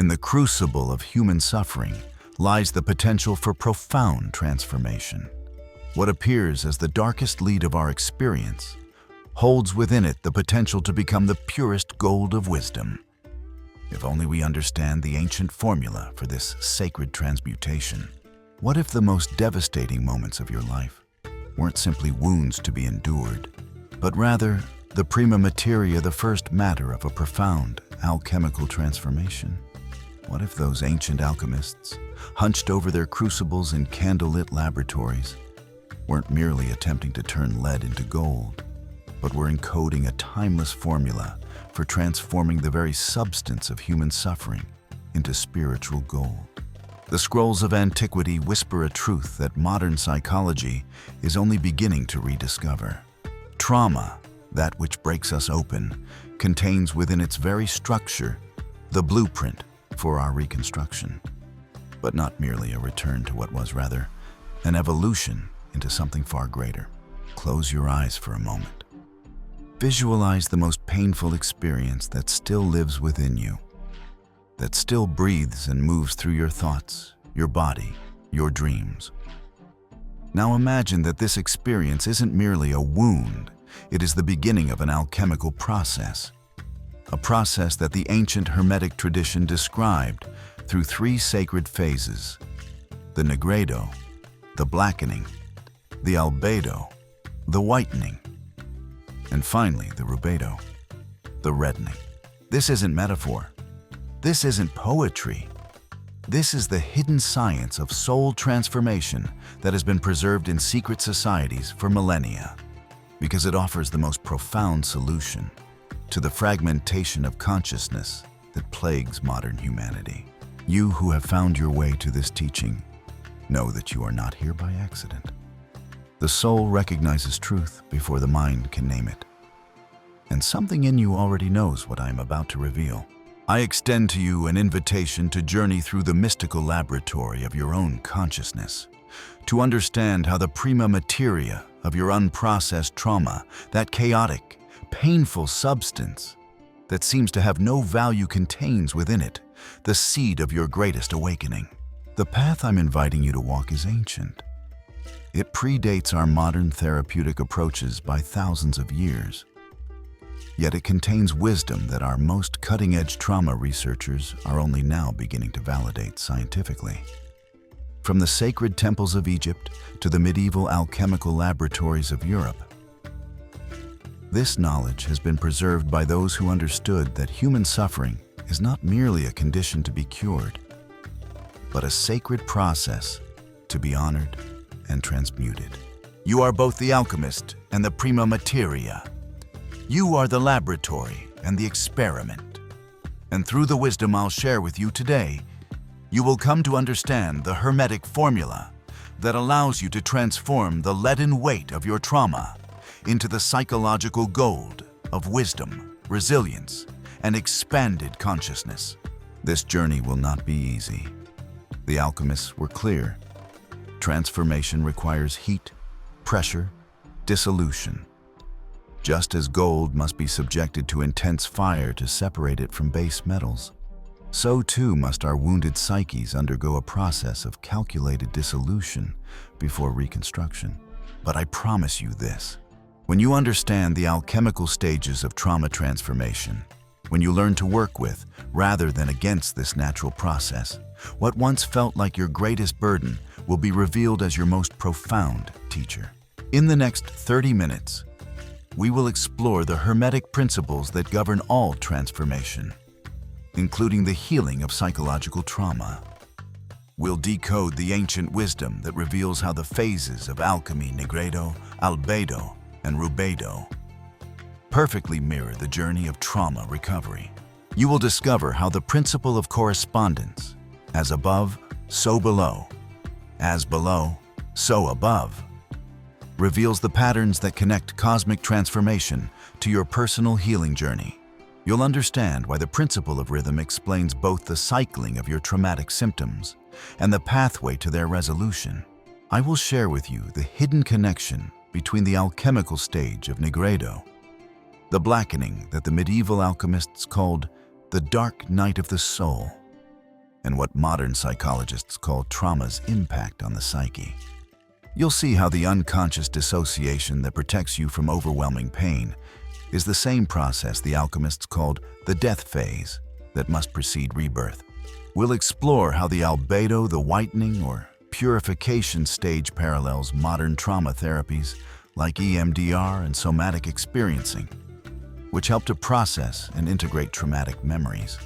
In the crucible of human suffering lies the potential for profound transformation. What appears as the darkest lead of our experience holds within it the potential to become the purest gold of wisdom. If only we understand the ancient formula for this sacred transmutation. What if the most devastating moments of your life weren't simply wounds to be endured, but rather the prima materia, the first matter of a profound alchemical transformation? What if those ancient alchemists, hunched over their crucibles in candlelit laboratories, weren't merely attempting to turn lead into gold, but were encoding a timeless formula for transforming the very substance of human suffering into spiritual gold? The scrolls of antiquity whisper a truth that modern psychology is only beginning to rediscover. Trauma, that which breaks us open, contains within its very structure the blueprint for our reconstruction, but not merely a return to what was, rather an evolution into something far greater. Close your eyes for a moment. Visualize the most painful experience that still lives within you, that still breathes and moves through your thoughts, your body, your dreams. Now imagine that this experience isn't merely a wound, it is the beginning of an alchemical process. A process that the ancient Hermetic tradition described through three sacred phases: the Nigredo, the blackening, the albedo, the whitening, and finally the Rubedo, the reddening. This isn't metaphor. This isn't poetry. This is the hidden science of soul transformation that has been preserved in secret societies for millennia, because it offers the most profound solution to the fragmentation of consciousness that plagues modern humanity. You who have found your way to this teaching know that you are not here by accident. The soul recognizes truth before the mind can name it. And something in you already knows what I am about to reveal. I extend to you an invitation to journey through the mystical laboratory of your own consciousness, to understand how the prima materia of your unprocessed trauma, that chaotic, painful substance that seems to have no value, contains within it the seed of your greatest awakening. The path I'm inviting you to walk is ancient. It predates our modern therapeutic approaches by thousands of years. Yet it contains wisdom that our most cutting-edge trauma researchers are only now beginning to validate scientifically. From the sacred temples of Egypt to the medieval alchemical laboratories of Europe, this knowledge has been preserved by those who understood that human suffering is not merely a condition to be cured, but a sacred process to be honored and transmuted. You are both the alchemist and the prima materia. You are the laboratory and the experiment. And through the wisdom I'll share with you today, you will come to understand the Hermetic formula that allows you to transform the leaden weight of your trauma into the psychological gold of wisdom, resilience, and expanded consciousness. This journey will not be easy. The alchemists were clear. Transformation requires heat, pressure, dissolution. Just as gold must be subjected to intense fire to separate it from base metals, so too must our wounded psyches undergo a process of calculated dissolution before reconstruction. But I promise you this: when you understand the alchemical stages of trauma transformation, when you learn to work with, rather than against, this natural process, what once felt like your greatest burden will be revealed as your most profound teacher. In the next 30 minutes, we will explore the Hermetic principles that govern all transformation, including the healing of psychological trauma. We'll decode the ancient wisdom that reveals how the phases of alchemy, Nigredo, albedo, and Rubedo perfectly mirror the journey of trauma recovery. You will discover how the principle of correspondence, as above, so below, as below, so above, reveals the patterns that connect cosmic transformation to your personal healing journey. You'll understand why the principle of rhythm explains both the cycling of your traumatic symptoms and the pathway to their resolution. I will share with you the hidden connection between the alchemical stage of Nigredo, the blackening that the medieval alchemists called the dark night of the soul, and what modern psychologists call trauma's impact on the psyche. You'll see how the unconscious dissociation that protects you from overwhelming pain is the same process the alchemists called the death phase that must precede rebirth. We'll explore how the albedo, the whitening or purification stage parallels modern trauma therapies like EMDR and somatic experiencing, which help to process and integrate traumatic memories.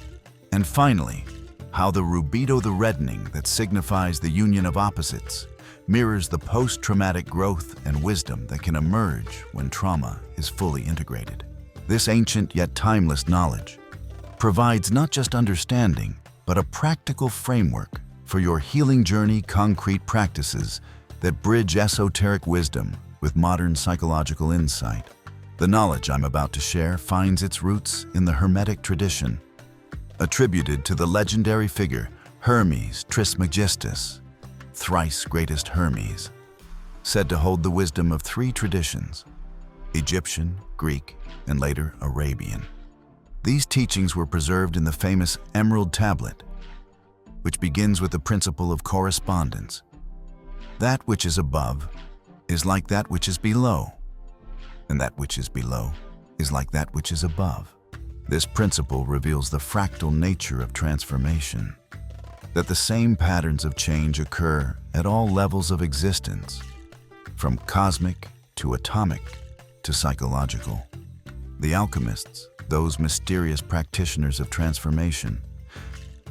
And finally, how the Rubedo, the reddening that signifies the union of opposites, mirrors the post-traumatic growth and wisdom that can emerge when trauma is fully integrated. This ancient yet timeless knowledge provides not just understanding, but a practical framework for your healing journey, concrete practices that bridge esoteric wisdom with modern psychological insight. The knowledge I'm about to share finds its roots in the Hermetic tradition, attributed to the legendary figure Hermes Trismegistus, thrice greatest Hermes, said to hold the wisdom of three traditions: Egyptian, Greek, and later Arabian. These teachings were preserved in the famous Emerald Tablet, which begins with the principle of correspondence. That which is above is like that which is below, and that which is below is like that which is above. This principle reveals the fractal nature of transformation, that the same patterns of change occur at all levels of existence, from cosmic to atomic to psychological. The alchemists, those mysterious practitioners of transformation,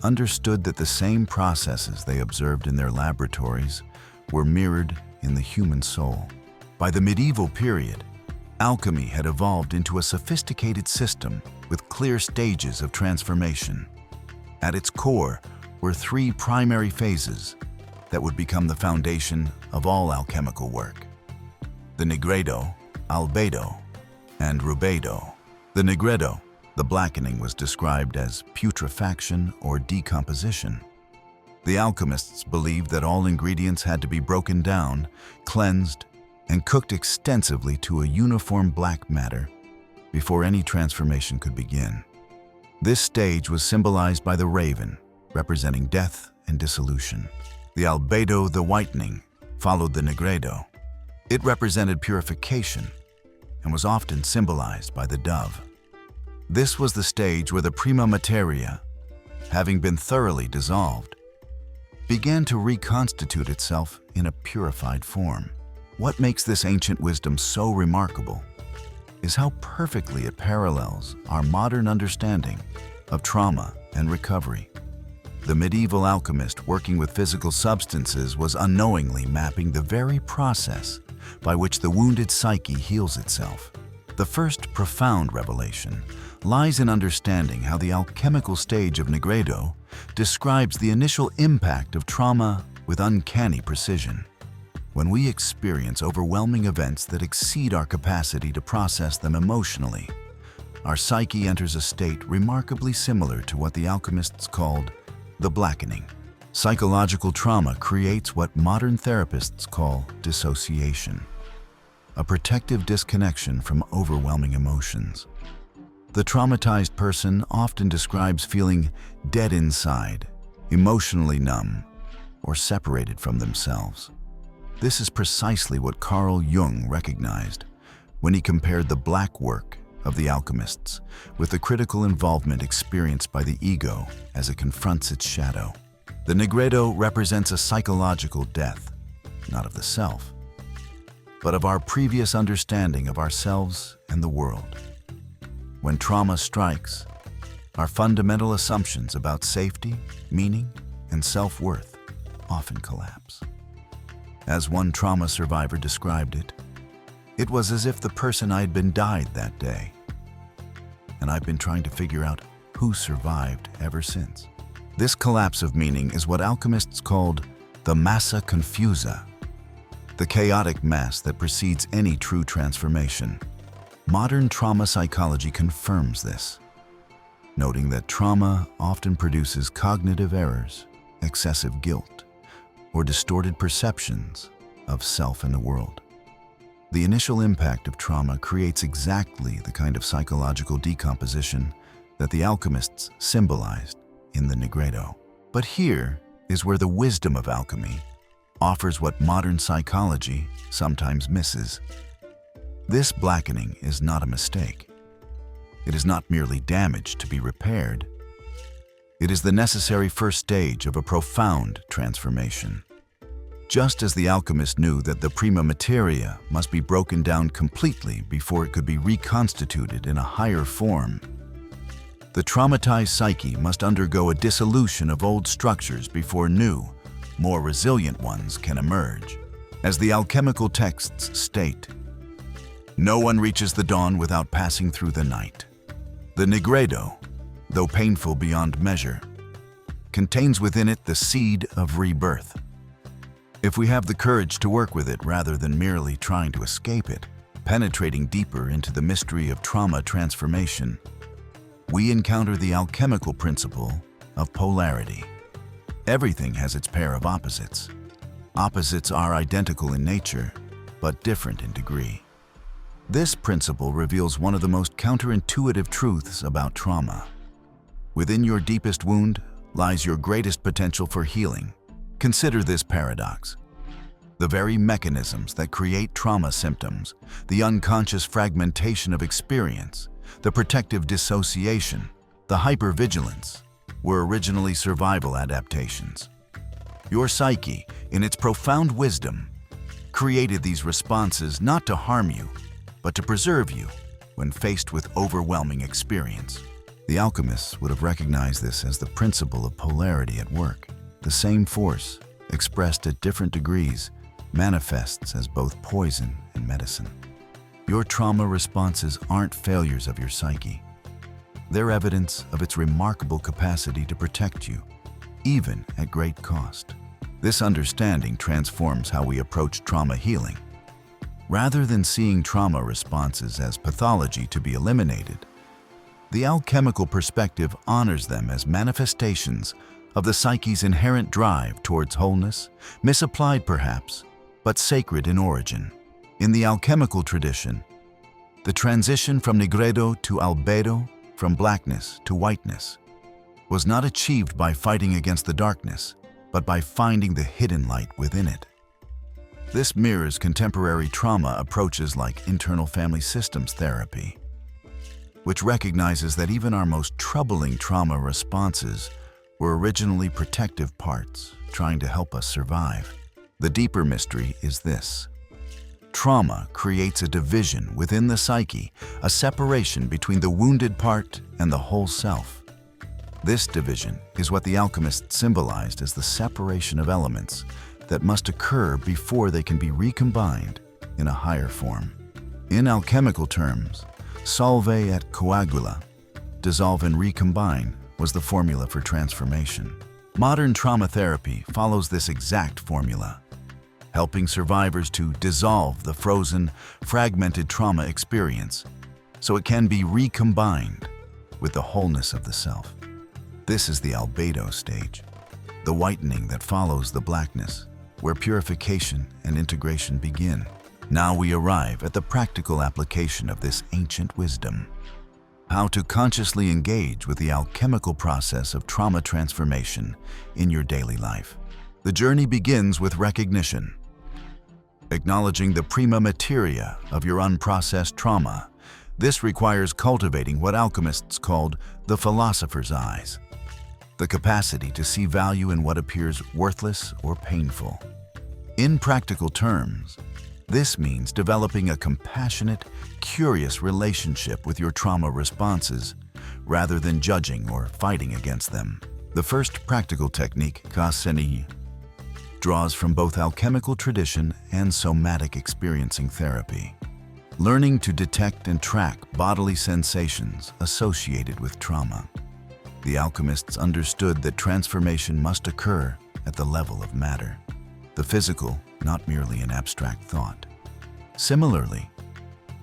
understood that the same processes they observed in their laboratories were mirrored in the human soul. By the medieval period, alchemy had evolved into a sophisticated system with clear stages of transformation. At its core were three primary phases that would become the foundation of all alchemical work: the Nigredo, albedo, and Rubedo. The Nigredo, the blackening, was described as putrefaction or decomposition. The alchemists believed that all ingredients had to be broken down, cleansed, and cooked extensively to a uniform black matter before any transformation could begin. This stage was symbolized by the raven, representing death and dissolution. The albedo, the whitening, followed the Nigredo. It represented purification and was often symbolized by the dove. This was the stage where the prima materia, having been thoroughly dissolved, began to reconstitute itself in a purified form. What makes this ancient wisdom so remarkable is how perfectly it parallels our modern understanding of trauma and recovery. The medieval alchemist working with physical substances was unknowingly mapping the very process by which the wounded psyche heals itself. The first profound revelation lies in understanding how the alchemical stage of Nigredo describes the initial impact of trauma with uncanny precision. When we experience overwhelming events that exceed our capacity to process them emotionally, our psyche enters a state remarkably similar to what the alchemists called the blackening. Psychological trauma creates what modern therapists call dissociation, a protective disconnection from overwhelming emotions. The traumatized person often describes feeling dead inside, emotionally numb, or separated from themselves. This is precisely what Carl Jung recognized when he compared the black work of the alchemists with the critical involvement experienced by the ego as it confronts its shadow. The Nigredo represents a psychological death, not of the self, but of our previous understanding of ourselves and the world. When trauma strikes, our fundamental assumptions about safety, meaning, and self-worth often collapse. As one trauma survivor described it, it was as if the person I'd been died that day, and I've been trying to figure out who survived ever since. This collapse of meaning is what alchemists called the massa confusa, the chaotic mass that precedes any true transformation. Modern trauma psychology confirms this, noting that trauma often produces cognitive errors, excessive guilt, or distorted perceptions of self and the world. The initial impact of trauma creates exactly the kind of psychological decomposition that the alchemists symbolized in the Nigredo. But here is where the wisdom of alchemy offers what modern psychology sometimes misses. This blackening is not a mistake. It is not merely damage to be repaired. It is the necessary first stage of a profound transformation. Just as the alchemist knew that the prima materia must be broken down completely before it could be reconstituted in a higher form, the traumatized psyche must undergo a dissolution of old structures before new, more resilient ones can emerge. As the alchemical texts state, "No one reaches the dawn without passing through the night." The Nigredo, though painful beyond measure, contains within it the seed of rebirth. If we have the courage to work with it rather than merely trying to escape it, penetrating deeper into the mystery of trauma transformation, we encounter the alchemical principle of polarity. Everything has its pair of opposites. Opposites are identical in nature, but different in degree. This principle reveals one of the most counterintuitive truths about trauma. Within your deepest wound lies your greatest potential for healing. Consider this paradox. The very mechanisms that create trauma symptoms, the unconscious fragmentation of experience, the protective dissociation, the hypervigilance, were originally survival adaptations. Your psyche, in its profound wisdom, created these responses not to harm you, but to preserve you when faced with overwhelming experience. The alchemists would have recognized this as the principle of polarity at work. The same force, expressed at different degrees, manifests as both poison and medicine. Your trauma responses aren't failures of your psyche. They're evidence of its remarkable capacity to protect you, even at great cost. This understanding transforms how we approach trauma healing. Rather than seeing trauma responses as pathology to be eliminated, the alchemical perspective honors them as manifestations of the psyche's inherent drive towards wholeness, misapplied perhaps, but sacred in origin. In the alchemical tradition, the transition from Nigredo to albedo, from blackness to whiteness, was not achieved by fighting against the darkness, but by finding the hidden light within it. This mirrors contemporary trauma approaches like internal family systems therapy, which recognizes that even our most troubling trauma responses were originally protective parts trying to help us survive. The deeper mystery is this. Trauma creates a division within the psyche, a separation between the wounded part and the whole self. This division is what the alchemists symbolized as the separation of elements that must occur before they can be recombined in a higher form. In alchemical terms, solve et coagula, dissolve and recombine, was the formula for transformation. Modern trauma therapy follows this exact formula, helping survivors to dissolve the frozen, fragmented trauma experience so it can be recombined with the wholeness of the self. This is the albedo stage, the whitening that follows the blackness, where purification and integration begin. Now we arrive at the practical application of this ancient wisdom. How to consciously engage with the alchemical process of trauma transformation in your daily life. The journey begins with recognition. Acknowledging the prima materia of your unprocessed trauma. This requires cultivating what alchemists called the philosopher's eyes, the capacity to see value in what appears worthless or painful. In practical terms, this means developing a compassionate, curious relationship with your trauma responses rather than judging or fighting against them. The first practical technique, Kaseni, draws from both alchemical tradition and somatic experiencing therapy. Learning to detect and track bodily sensations associated with trauma. The alchemists understood that transformation must occur at the level of matter, the physical, not merely an abstract thought. Similarly,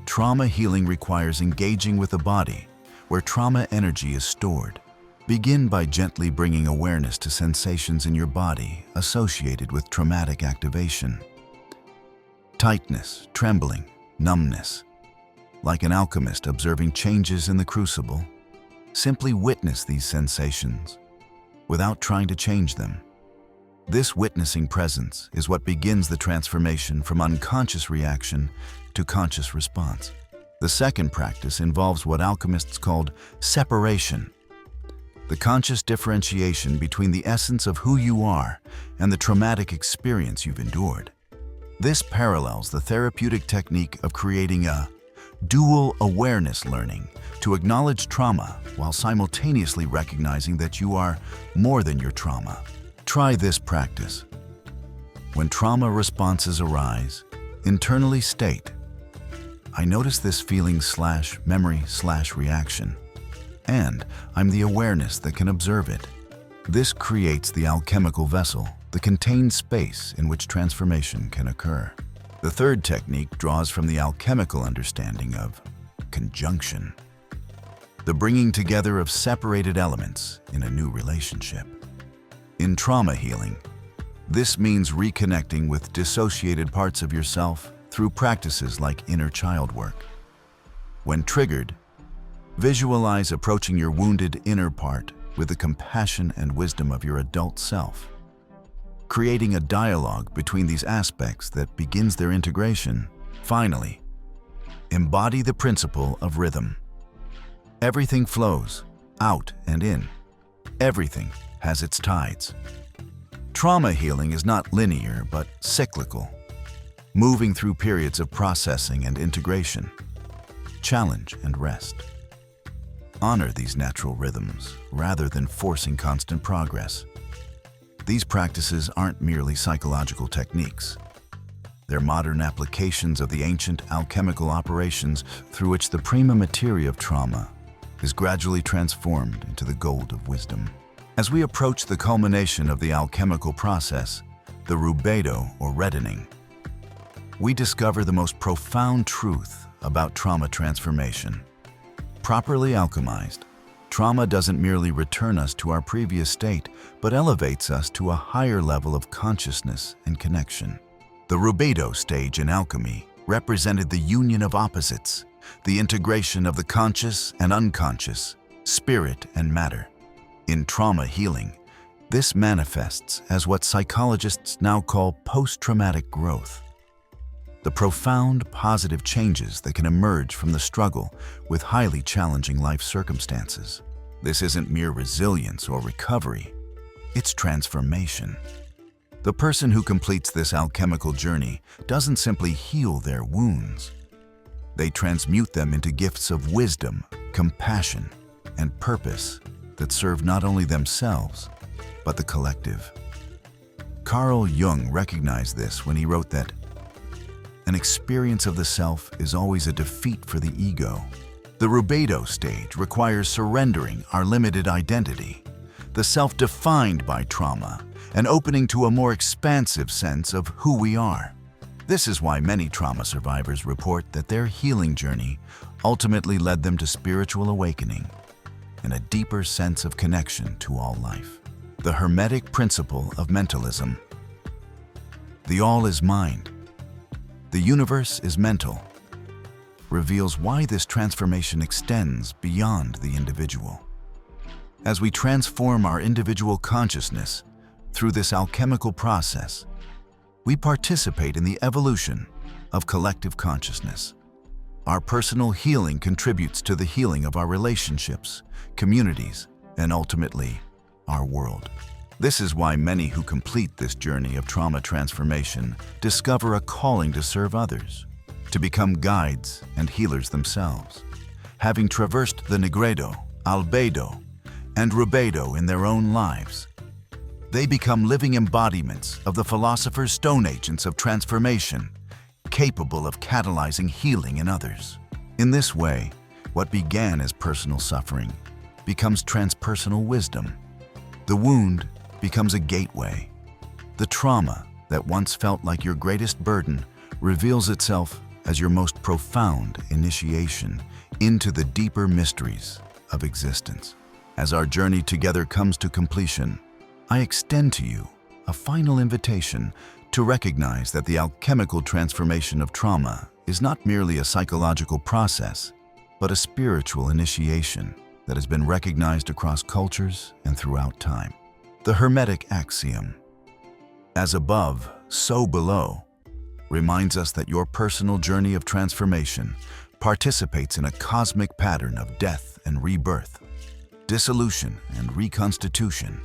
trauma healing requires engaging with the body, where trauma energy is stored. Begin by gently bringing awareness to sensations in your body associated with traumatic activation. Tightness, trembling, numbness. Like an alchemist observing changes in the crucible, simply witness these sensations without trying to change them. This witnessing presence is what begins the transformation from unconscious reaction to conscious response. The second practice involves what alchemists called separation, the conscious differentiation between the essence of who you are and the traumatic experience you've endured. This parallels the therapeutic technique of creating a dual awareness learning to acknowledge trauma while simultaneously recognizing that you are more than your trauma. Try this practice. When trauma responses arise, internally state, I notice this feeling/memory/reaction, and I'm the awareness that can observe it. This creates the alchemical vessel, the contained space in which transformation can occur. The third technique draws from the alchemical understanding of conjunction, the bringing together of separated elements in a new relationship. In trauma healing, this means reconnecting with dissociated parts of yourself through practices like inner child work. When triggered, visualize approaching your wounded inner part with the compassion and wisdom of your adult self, creating a dialogue between these aspects that begins their integration. Finally, embody the principle of rhythm. Everything flows out and in. Everything has its tides. Trauma healing is not linear but cyclical, moving through periods of processing and integration, challenge and rest. Honor these natural rhythms rather than forcing constant progress. These practices aren't merely psychological techniques. They're modern applications of the ancient alchemical operations through which the prima materia of trauma is gradually transformed into the gold of wisdom. As we approach the culmination of the alchemical process, the Rubedo or reddening, we discover the most profound truth about trauma transformation. Properly alchemized, trauma doesn't merely return us to our previous state, but elevates us to a higher level of consciousness and connection. The Rubedo stage in alchemy represented the union of opposites, the integration of the conscious and unconscious, spirit and matter. In trauma healing, this manifests as what psychologists now call post-traumatic growth. The profound positive changes that can emerge from the struggle with highly challenging life circumstances. This isn't mere resilience or recovery, it's transformation. The person who completes this alchemical journey doesn't simply heal their wounds. They transmute them into gifts of wisdom, compassion, and purpose that serve not only themselves, but the collective. Carl Jung recognized this when he wrote that an experience of the self is always a defeat for the ego. The Rubedo stage requires surrendering our limited identity, the self defined by trauma, and opening to a more expansive sense of who we are. This is why many trauma survivors report that their healing journey ultimately led them to spiritual awakening and a deeper sense of connection to all life. The Hermetic principle of mentalism. The all is mind. The universe is mental, reveals why this transformation extends beyond the individual. As we transform our individual consciousness through this alchemical process, we participate in the evolution of collective consciousness. Our personal healing contributes to the healing of our relationships, communities, and ultimately, our world. This is why many who complete this journey of trauma transformation discover a calling to serve others, to become guides and healers themselves. Having traversed the Nigredo, albedo, and Rubedo in their own lives, they become living embodiments of the Philosopher's stone agents of transformation, capable of catalyzing healing in others. In this way, what began as personal suffering becomes transpersonal wisdom. The wound becomes a gateway. The trauma that once felt like your greatest burden reveals itself as your most profound initiation into the deeper mysteries of existence. As our journey together comes to completion, I extend to you a final invitation to recognize that the alchemical transformation of trauma is not merely a psychological process, but a spiritual initiation that has been recognized across cultures and throughout time. The Hermetic axiom, as above, so below, reminds us that your personal journey of transformation participates in a cosmic pattern of death and rebirth, dissolution and reconstitution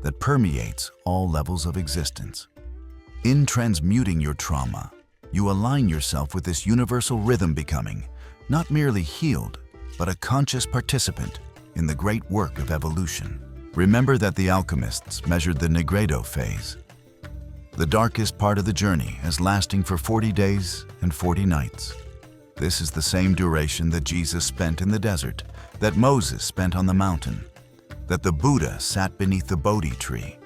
that permeates all levels of existence. In transmuting your trauma, you align yourself with this universal rhythm, becoming not merely healed, but a conscious participant in the great work of evolution. Remember that the alchemists measured the Nigredo phase, the darkest part of the journey, as lasting for 40 days and 40 nights. This is the same duration that Jesus spent in the desert, that Moses spent on the mountain, that the Buddha sat beneath the Bodhi tree.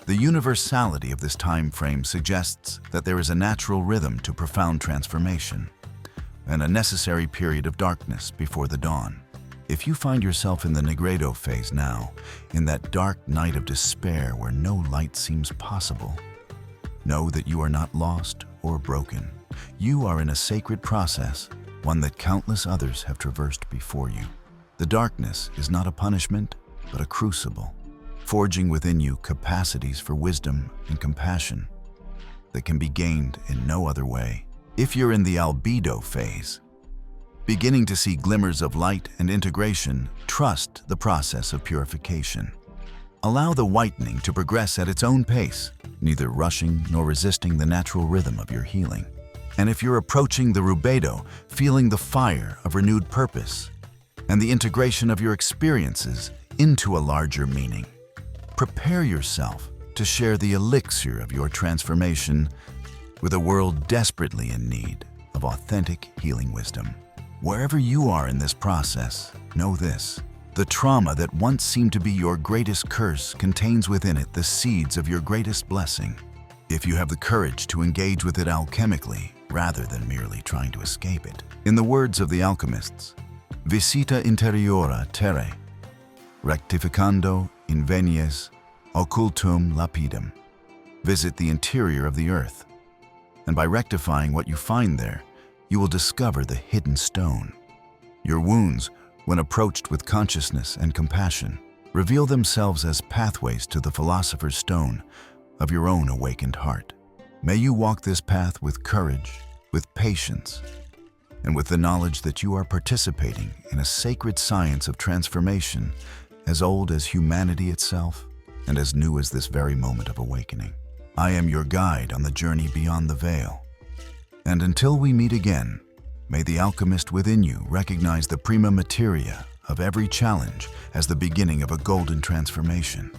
The universality of this time frame suggests that there is a natural rhythm to profound transformation and a necessary period of darkness before the dawn. If you find yourself in the Nigredo phase now, in that dark night of despair where no light seems possible, know that you are not lost or broken. You are in a sacred process, one that countless others have traversed before you. The darkness is not a punishment, but a crucible, forging within you capacities for wisdom and compassion that can be gained in no other way. If you're in the albedo phase, beginning to see glimmers of light and integration, trust the process of purification. Allow the whitening to progress at its own pace, neither rushing nor resisting the natural rhythm of your healing. And if you're approaching the Rubedo, feeling the fire of renewed purpose and the integration of your experiences into a larger meaning, prepare yourself to share the elixir of your transformation with a world desperately in need of authentic healing wisdom. Wherever you are in this process, know this: the trauma that once seemed to be your greatest curse contains within it the seeds of your greatest blessing, if you have the courage to engage with it alchemically rather than merely trying to escape it. In the words of the alchemists, visita interiora terrae, rectificando invenies occultum lapidem. Visit the interior of the earth, and by rectifying what you find there, you will discover the hidden stone. Your wounds, when approached with consciousness and compassion, reveal themselves as pathways to the Philosopher's stone of your own awakened heart. May you walk this path with courage, with patience, and with the knowledge that you are participating in a sacred science of transformation as old as humanity itself and as new as this very moment of awakening. I am your guide on the journey beyond the veil. And until we meet again, may the alchemist within you recognize the prima materia of every challenge as the beginning of a golden transformation.